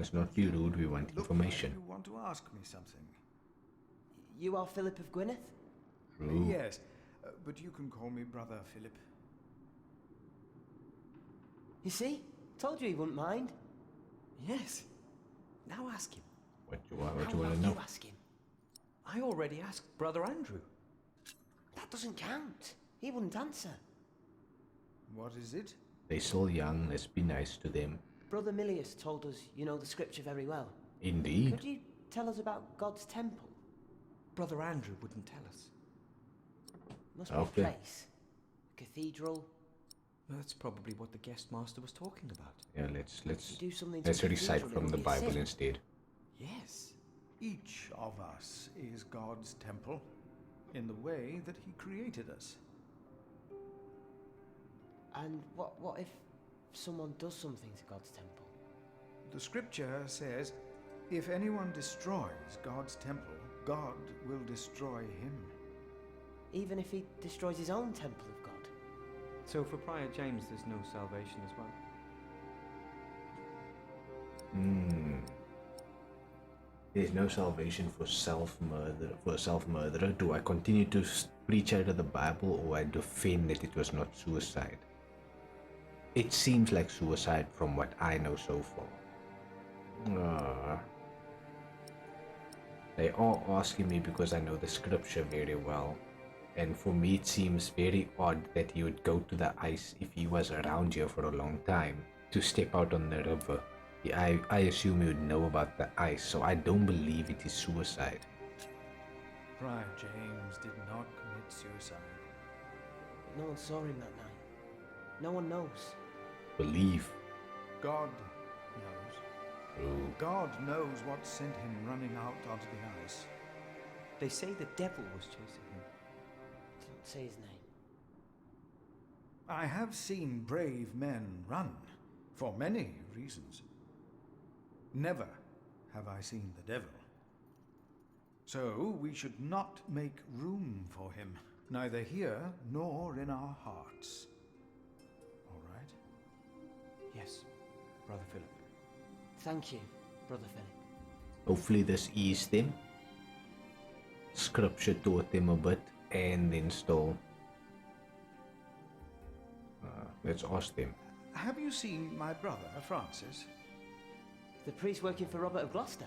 Let's not be rude, we want Look, information. you want to ask me something? You are Philip of Gwynedd? True. Yes, but you can call me Brother Philip. You see? Told you he wouldn't mind. Yes. Now ask him. What you want How to about know? you ask him? I already asked Brother Andrew. That doesn't count. He wouldn't answer. What is it? They're still young, let's be nice to them. Brother Milius told us you know the scripture very well. Indeed. Could you tell us about God's temple? Brother Andrew wouldn't tell us. Must be Okay. a place. A cathedral. That's probably what the guest master was talking about. Yeah, let's You do something to let's the recite cathedral, from it the won't be a Bible sin. instead. Yes. Each of us is God's temple in the way that he created us. And what if someone does something to God's temple? The scripture says, if anyone destroys God's temple, God will destroy him. Even if he destroys his own temple of God? So for Prior James, there's no salvation as well. There's no salvation for self-murder. For a self-murderer, do I continue to preach out of the Bible, or I defend that it was not suicide? It seems like suicide from what I know so far. They are asking me because I know the scripture very well. And for me it seems very odd that he would go to the ice if he was around here for a long time to step out on the river. I assume he would know about the ice, so I don't believe it is suicide. Prior James did not commit suicide. But no one saw him that night. No one knows. Believe. God knows. True. God knows what sent him running out onto the ice. They say the devil was chasing him. Don't say his name. I have seen brave men run for many reasons. Never have I seen the devil. So we should not make room for him, neither here nor in our hearts. All right? Yes, Brother Philip. Thank you, Brother Philip. Hopefully this eased them. Scripture taught them a bit, and then still. Let's ask them. Have you seen my brother, Francis? The priest working for Robert of Gloucester.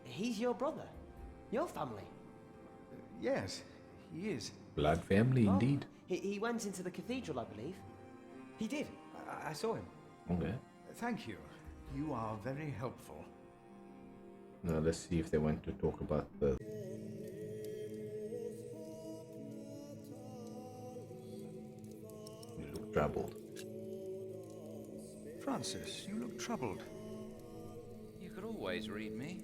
He's your brother. Your family. Yes, he is. Blood family, Oh, indeed. He went into the cathedral, I believe. He did. I saw him. Okay. Thank you. You are very helpful. Now let's see if they want to talk about the... You look troubled. Francis, you look troubled. You could always read me.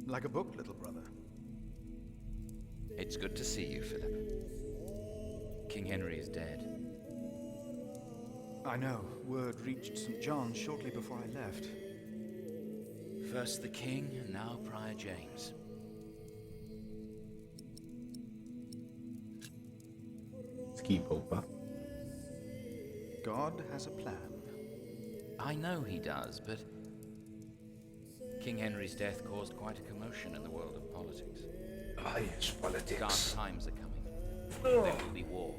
Like a book, little brother. It's good to see you, Philip. King Henry is dead. I know. Word reached St. John's shortly before I left. First the king, and now Prior James. Let's keep hope up. God has a plan. I know he does, but King Henry's death caused quite a commotion in the world of politics. Ah, yes, Dark politics. times are coming. There will be war.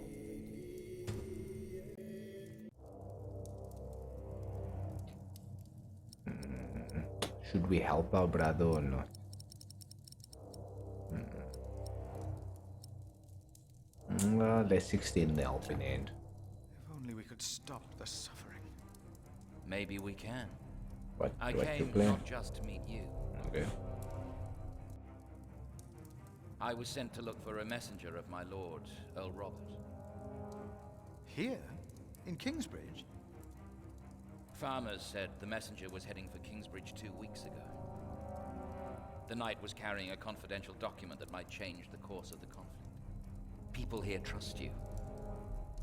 Should we help our brother or not? Well, let's extend the helping hand. If only we could stop the suffering. Maybe we can. What's I your came plan? not just to meet you. Okay. I was sent to look for a messenger of my lord, Earl Robert. Here? In Kingsbridge? Farmers said the messenger was heading for Kingsbridge 2 weeks ago. The knight was carrying a confidential document that might change the course of the conflict. People here trust you.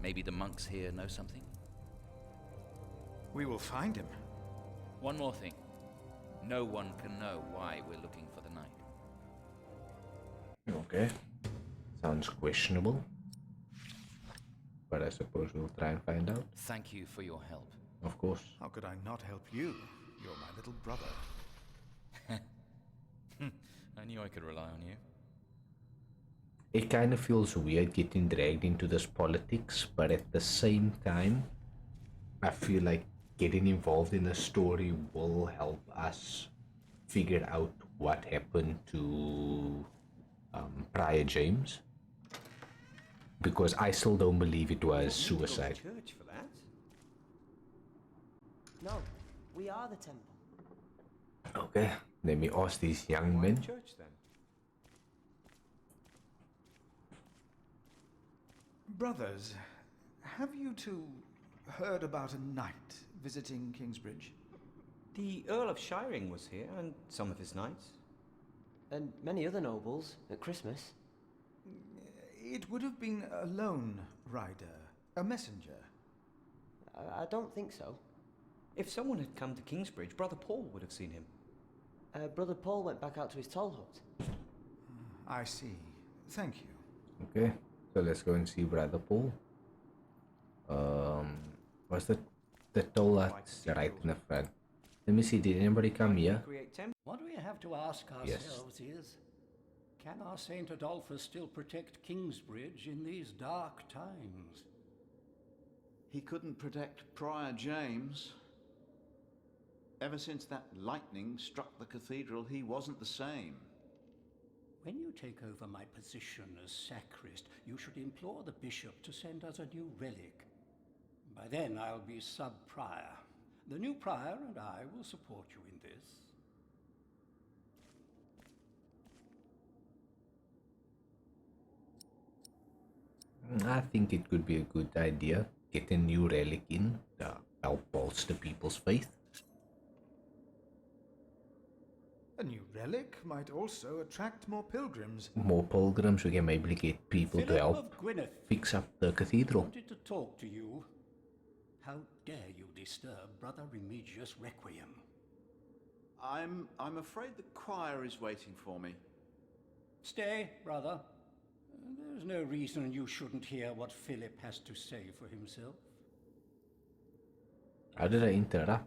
Maybe the monks here know something? We will find him. One more thing. No one can know why we're looking for the knight. Okay. Sounds questionable. But I suppose we'll try and find out. Thank you for your help. Of course. How could I not help you? You're my little brother. I knew I could rely on you. It kind of feels weird getting dragged into this politics, but at the same time, I feel like getting involved in a story will help us figure out what happened to Prior James. Because I still don't believe it was suicide. Church for that? No, we are the temple. Okay, let me ask these young Why men. church then? Brothers, have you two heard about a knight visiting Kingsbridge? The Earl of Shiring was here, and some of his knights. And many other nobles at Christmas. It would have been a lone rider, a messenger. I don't think so. If someone had come to Kingsbridge, Brother Paul would have seen him. Brother Paul went back out to his toll hut. I see. Thank you. Okay, so let's go and see Brother Paul. What's the toll that's right in the front? Let me see, did anybody come here? Create temples. What we have to ask ourselves is, can our Saint Adolphus still protect Kingsbridge in these dark times? He couldn't protect Prior James. Ever since that lightning struck the cathedral, he wasn't the same. When you take over my position as sacrist, you should implore the bishop to send us a new relic. By then I'll be sub-prior. The new prior and I will support you in this. I think it could be a good idea. Get a new relic in to help bolster people's faith. A new relic might also attract more pilgrims. More pilgrims, we can maybe get people to Philip help of Gwynedd fix up the cathedral. wanted to talk to you. How dare you disturb Brother Remigius' requiem? I'm afraid the choir is waiting for me. Stay, brother. There's no reason you shouldn't hear what Philip has to say for himself. How did I interrupt?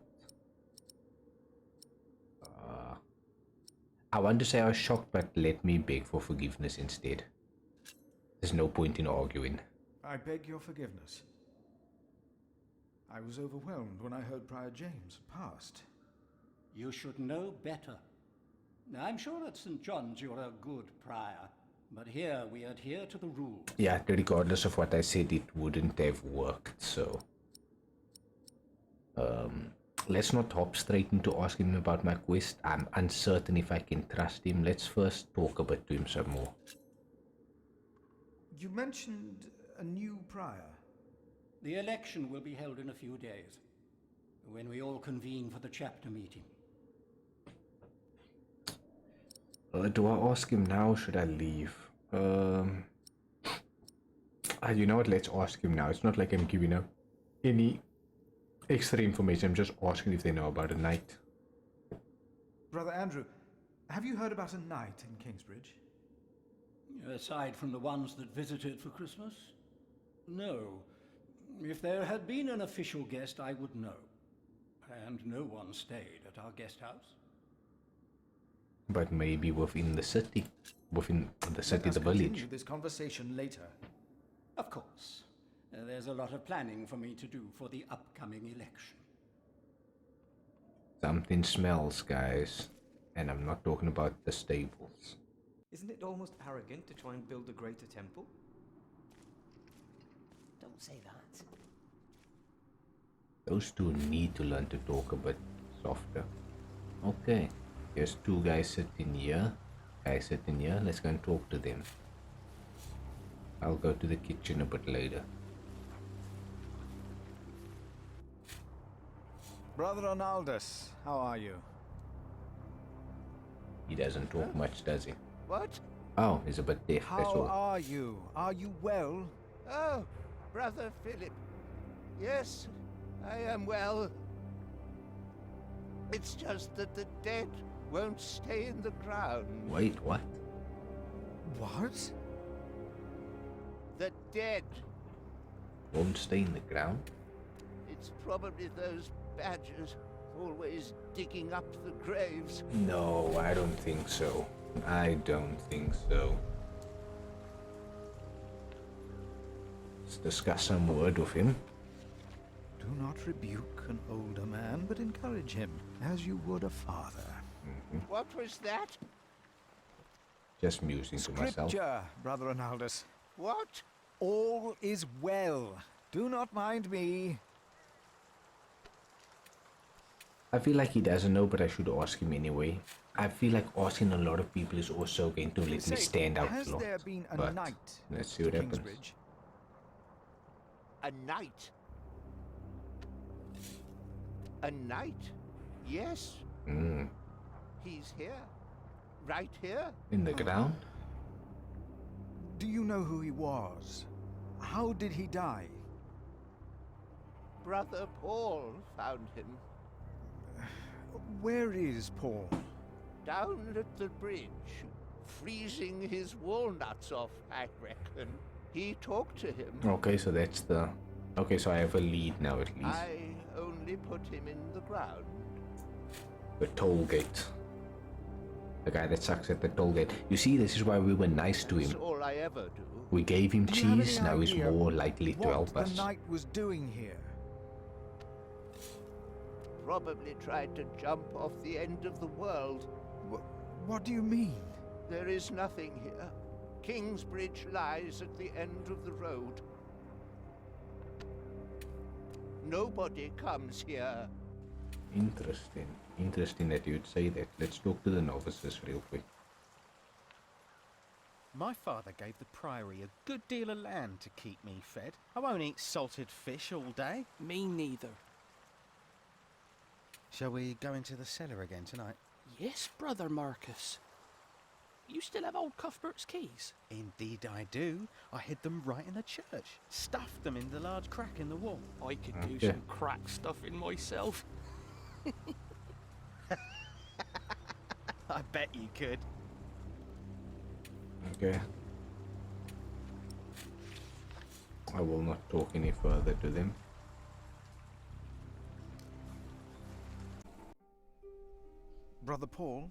I want to say I was shocked, but let me beg for forgiveness instead. There's no point in arguing. I beg your forgiveness. I was overwhelmed when I heard Prior James passed. You should know better. Now, I'm sure at St. John's you're a good prior, but here we adhere to the rules. Yeah, regardless of what I said, it wouldn't have worked, so... let's not hop straight into asking him about my quest. I'm uncertain if I can trust him. Let's first talk a bit to him some more. You mentioned a new prior. The election will be held in a few days, when we all convene for the chapter meeting. Do I ask him now or should I leave? You know what, let's ask him now. It's not like I'm giving up any extra information. I'm just asking if they know about a knight. Brother Andrew, have you heard about a knight in Kingsbridge? Aside from the ones that visited for Christmas? No. If there had been an official guest, I would know. And no one stayed at our guest house. But maybe within the city. Within the city, the village. Continue this conversation later. Of course. There's a lot of planning for me to do for the upcoming election. Something smells, guys. And I'm not talking about the stables. Isn't it almost arrogant to try and build a greater temple? Don't say that. Those two need to learn to talk a bit softer. Okay. There's two guys sitting here. Guys sitting here. Let's go and talk to them. I'll go to the kitchen a bit later. Brother Ronaldus, how are you? He doesn't talk much, does he? What? Oh, he's a bit deaf, that's How all. are you? Are you well? Oh, Brother Philip. Yes, I am well. It's just that the dead won't stay in the ground. Wait, what? What? The dead. Won't stay in the ground? It It's probably those badgers, always digging up the graves. No, I don't think so. I don't think so. Let's discuss some word with him. Do not rebuke an older man, but encourage him as you would a father. What was that? Just musing to myself. Scripture, Brother Ronaldus. What? All is well. Do not mind me. I feel like he doesn't know, but I should ask him anyway. I feel like asking a lot of people is also going to let me Say, stand out has a lot. there been a But knight let's see to what happens. Kingsbridge? A knight? A knight? Yes, Mm. he's here. Right here. In the ground? Do you know who he was? How did he die? Brother Paul found him Where is Paul? down at the bridge, freezing his walnuts off, I reckon. He talked to him. Okay, so that's the... Okay, so I have a lead now at least. I only put him in the ground. The toll gate. The guy that sucks at the toll gate. You see, this is why we were nice to That's him. all I ever do. We gave him Do you have cheese, any now he's idea more likely to what help the us. knight was doing here? Probably tried to jump off the end of the world. What do you mean? There is nothing here. Kingsbridge lies at the end of the road. Nobody comes here. Interesting. Interesting that you'd say that. Let's talk to the novices real quick. My father gave the priory a good deal of land to keep me fed. I won't eat salted fish all day. Me neither. Shall we go into the cellar again tonight? Yes, Brother Marcus. You still have old Cuthbert's keys? Indeed I do. I hid them right in the church. Stuffed them in the large crack in the wall. I could do Okay. some crack stuff in myself. I bet you could. Okay. I will not talk any further to them. Brother Paul?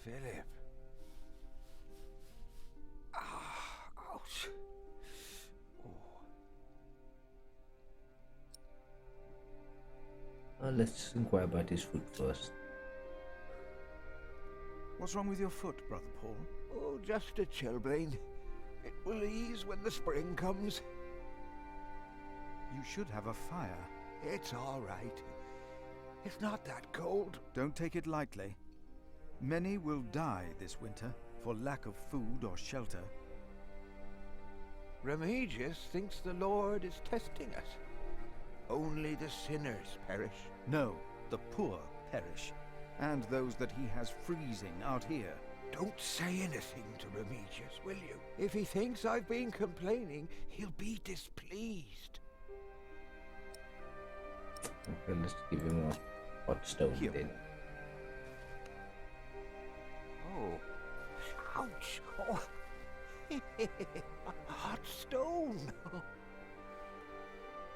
Philip. Ouch. Let's inquire about his foot first. What's wrong with your foot, Brother Paul? Oh, just a chilblain. It will ease when the spring comes. You should have a fire. It's all right. It's not that cold. Don't take it lightly. Many will die this winter for lack of food or shelter. Remigius thinks the Lord is testing us. Only the sinners perish. No, the poor perish, and those that he has freezing out here. Don't say anything to Remigius, will you? If he thinks I've been complaining, he'll be displeased. Okay, let's give him a hot stone Here. then. Oh, ouch! Oh. A hot stone!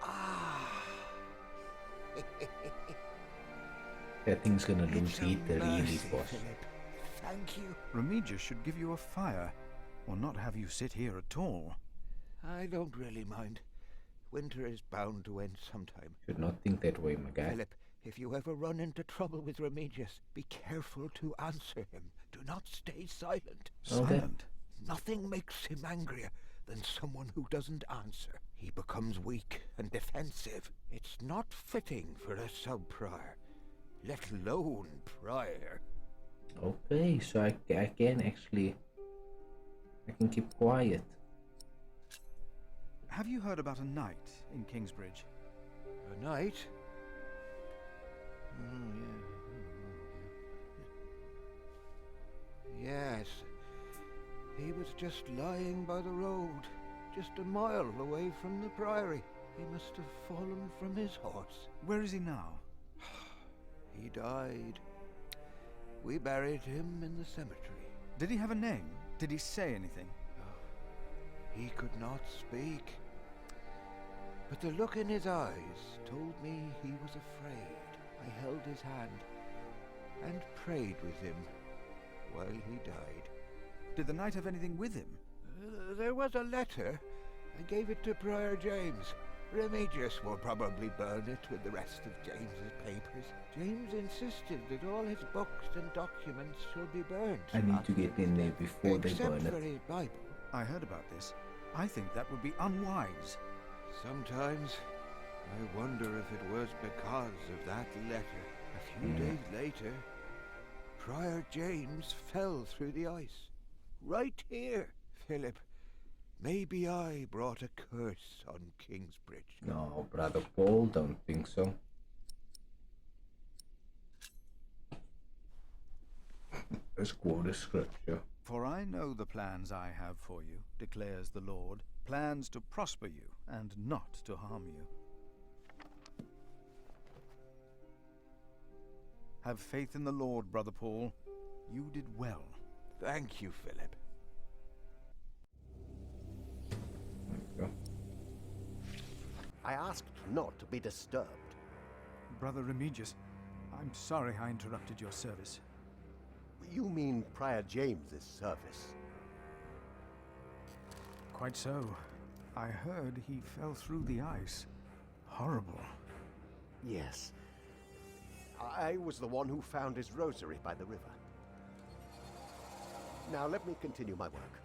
Ah! That thing's gonna lose It's a heat really mercy, fast. Philip. Thank you. Remigius should give you a fire, or not have you sit here at all. I don't really mind. Winter is bound to end sometime. Should not think that way, my guy. Philip, if you ever run into trouble with Remigius, be careful to answer him. Do not stay silent. Okay. Silent. Nothing makes him angrier than someone who doesn't answer. He becomes weak and defensive. It's not fitting for a sub-prior, let alone prior. Okay, so I can actually... I can keep quiet. Have you heard about a knight in Kingsbridge? A knight? Oh, yeah. Yes. He was just lying by the road, just a mile away from the priory. He must have fallen from his horse. Where is he now? He died. We buried him in the cemetery. Did he have a name? Did he say anything? He could not speak. but the look in his eyes told me he was afraid. I held his hand and prayed with him while he died. Did the knight have anything with him? There was a letter. I gave it to Prior James. Remigius will probably burn it with the rest of James's papers. James insisted that all his books and documents should be burned. I need to get in there before they burn Except for it. his Bible. I heard about this. I think that would be unwise. Sometimes I wonder if it was because of that letter. A few days later, Prior James fell through the ice. Right here, Philip. Maybe I brought a curse on Kingsbridge. No, Brother Paul, don't think so. Let's quote a scripture. For I know the plans I have for you, declares the Lord, plans to prosper you and not to harm you. Have faith in the Lord, Brother Paul. You did well. Thank you, Philip. There we go. I asked not to be disturbed. Brother Remigius, I'm sorry I interrupted your service. You mean Prior James's service? Quite so. I heard he fell through the ice. Horrible. Yes. I was the one who found his rosary by the river. Now let me continue my work.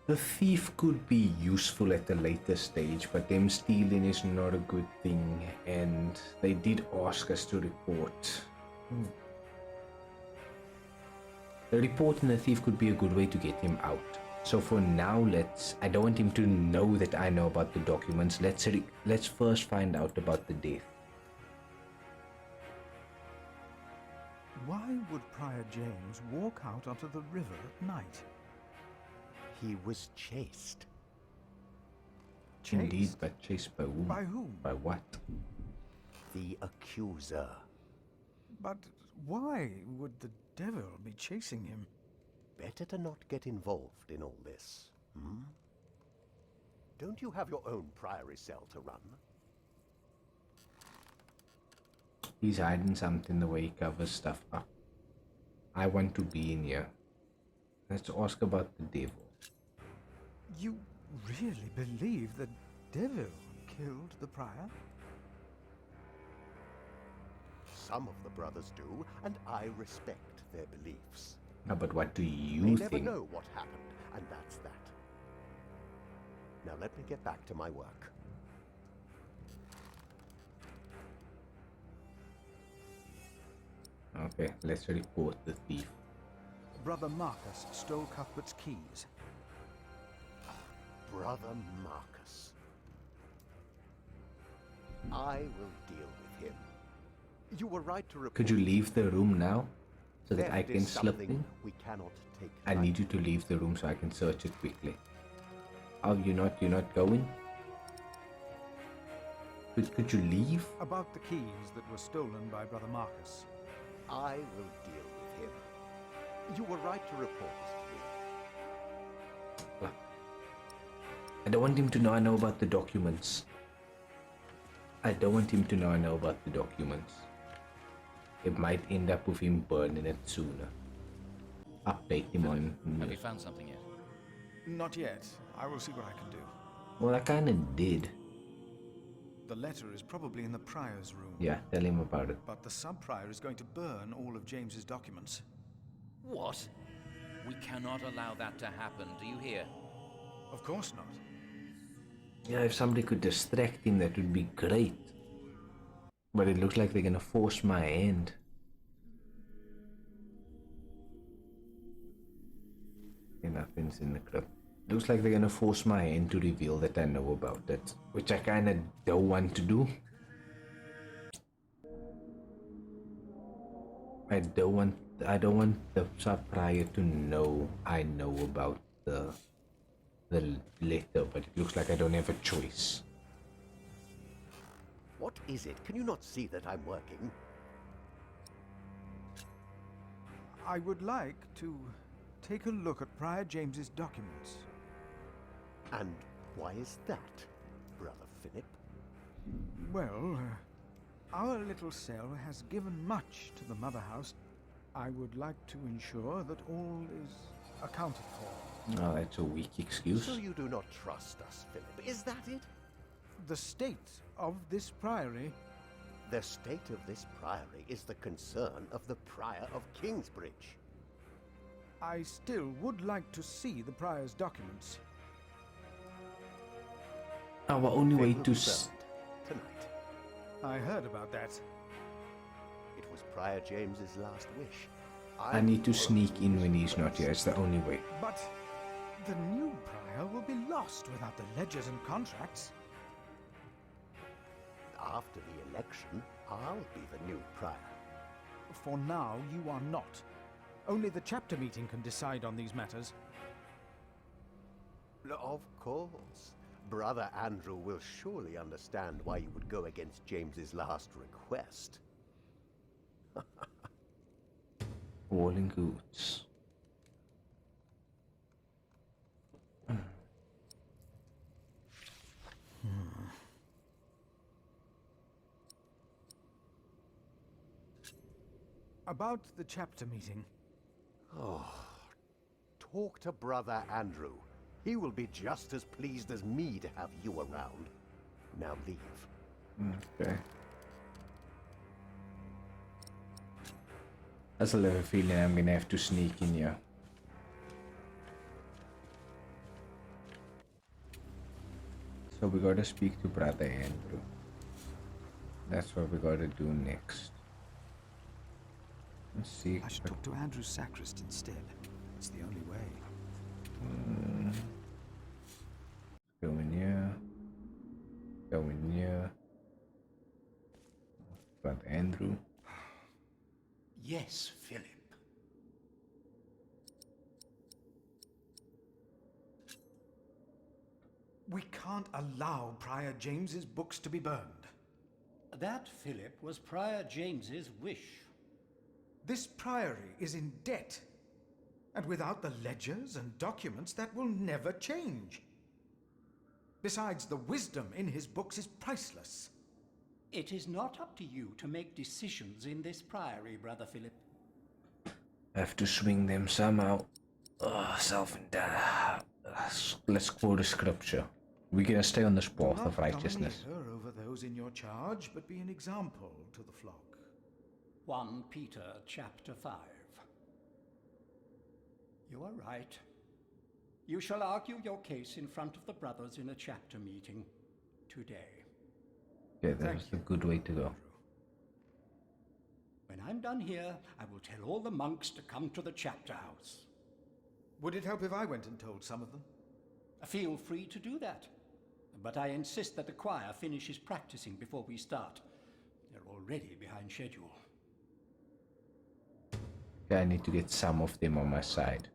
The thief could be useful at a later stage, but them stealing is not a good thing, and they did ask us to report. The report and the thief could be a good way to get him out. So for now, I don't want him to know that I know about the documents. Let's first find out about the death. Why would Prior James walk out onto the river at night? He was chased. Indeed, but chased by whom? By whom? By what? The accuser. But why would the devil be chasing him? Better to not get involved in all this. Don't you have your own priory cell to run? He's hiding something the way he covers stuff up. I want to be in here. Let's ask about the devil. You really believe the devil killed the prior? Some of the brothers do, and I respect their beliefs. No, but what do you They think? never know what happened, and that's that. Now let me get back to my work. Okay, let's report the thief. Brother Marcus stole Cuthbert's keys. Brother Marcus. I will deal with him. You were right to report. Could you leave the room now? So that I Theft can is slip something in? we cannot take I need you to leave the room so I can search it quickly. Oh, you're not going? Could you leave? About the keys that were stolen by Brother Marcus. I will deal with him. You were right to report this to me. I don't want him to know I know about the documents. I don't want him to know I know about the documents. It might end up with him burning it sooner. Update him on Have you news. found something yet? Not yet. I will see what I can do. Well, I kinda did. The letter is probably in the prior's room. Yeah, tell him about it. But the sub-prior is going to burn all of James's documents. What? We cannot allow that to happen, do you hear? Of course not. Yeah, if somebody could distract him, that would be great. But it looks like they're gonna force my hand. Okay, nothing's in the crypt. Looks like they're gonna force my hand to reveal that I know about it, which I kinda don't want to do. I don't want the sub-prior to know I know about the letter, but it looks like I don't have a choice. What is it? Can you not see that I'm working? I would like to take a look at Prior James's documents. And why is that, Brother Philip? Well, our little cell has given much to the Mother House. I would like to ensure that all is accounted for. Oh, that's a weak excuse. So you do not trust us, Philip, is that it? The state of this priory... The state of this priory is the concern of the Prior of Kingsbridge. I still would like to see the prior's documents. Our only way They will to be burned tonight. I heard about that. It was Prior James's last wish. I need to sneak in when he's not here. It's the only way. But the new prior will be lost without the ledgers and contracts. After the election, I'll be the new Prior. For now, you are not. Only the chapter meeting can decide on these matters. Of course. Brother Andrew will surely understand why you would go against James's last request. Walling goods. About the chapter meeting. Oh, talk to Brother Andrew. He will be just as pleased as me to have you around. Now leave. Okay. I still have a feeling I'm gonna have to sneak in here. So we gotta speak to Brother Andrew. That's what we gotta do next. Let's see. I should talk to Andrew's sacrist instead. It's the only way. Go in here. Go in here. Brother Andrew. Yes, Philip. We can't allow Prior James's books to be burned. That, Philip, was Prior James's wish. This priory is in debt. And without the ledgers and documents, that will never change. Besides, the wisdom in his books is priceless. It is not up to you to make decisions in this priory, Brother Philip. I have to swing them somehow. Self and let's quote a scripture. We're gonna stay on this path of righteousness. Not dominate her over those in your charge, but be an example to the flock. 1 Peter chapter 5. You are right. You shall argue your case in front of the brothers in a chapter meeting today. Yeah, that's a good way to go. When I'm done here, I will tell all the monks to come to the chapter house. Would it help if I went and told some of them? Feel free to do that. But I insist that the choir finishes practicing before we start. They're already behind schedule. Yeah, I need to get some of them on my side.